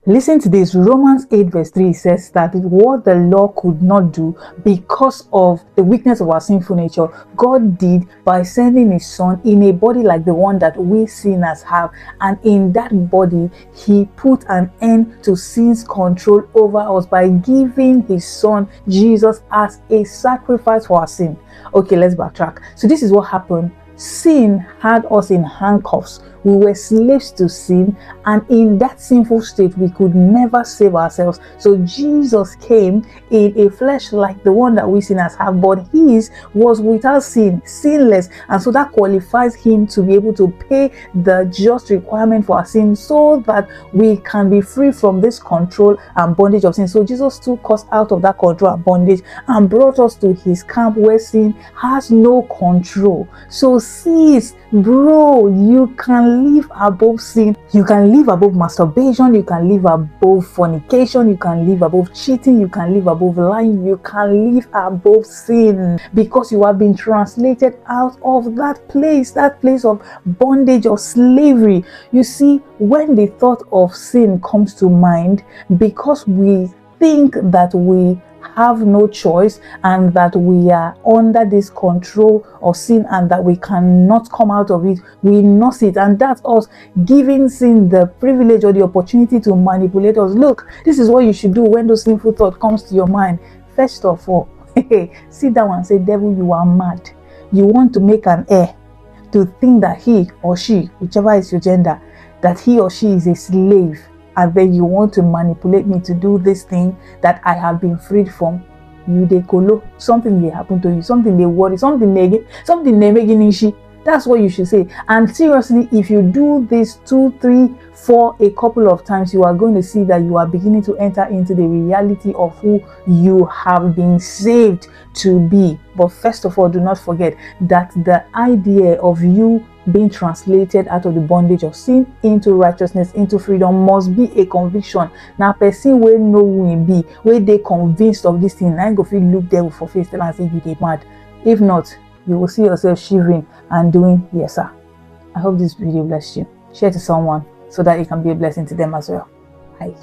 Listen to this. Romans 8 verse 3 says that what the law could not do because of the weakness of our sinful nature, God did by sending his son in a body like the one that we sinners have. And in that body, he put an end to sin's control over us by giving his son Jesus as a sacrifice for our sin. Okay, let's backtrack. So this is what happened. Sin had us in handcuffs. We were slaves to sin, and in that sinful state, we could never save ourselves. So Jesus came in a flesh like the one that we sinners have, but his was without sin, sinless, and so that qualifies him to be able to pay the just requirement for our sin, so that we can be free from this control and bondage of sin. So Jesus took us out of that control and bondage and brought us to his camp where sin has no control. So sis, bro, you can live above sin. You can live above masturbation. You can live above fornication. You can live above cheating. You can live above lying. You can live above sin, because you have been translated out of that place of bondage or slavery. You see, when the thought of sin comes to mind, because we think that we have no choice and that we are under this control of sin and that we cannot come out of it, we nurse it, and that's us giving sin the privilege or the opportunity to manipulate us. Look, this is what you should do when those sinful thought comes to your mind. First of all, sit down and say, devil, you are mad. You want to make an heir to think that he or she, whichever is your gender, that he or she is a slave, and then you want to manipulate me to do this thing that I have been freed from. You dey kolo, something may happen to you, something they worry, something they making she. That's what you should say. And seriously, if you do this 2, 3, 4 a couple of times, you are going to see that you are beginning to enter into the reality of who you have been saved to be. But first of all, do not forget that the idea of you being translated out of the bondage of sin into righteousness, into freedom, must be a conviction. Now, person will know who he be, where they convinced of this thing, and go feel look there for face and say you dey mad. If not, you will see yourself shivering and doing yes sir. I hope this video blessed you. Share to someone so that it can be a blessing to them as well. Bye.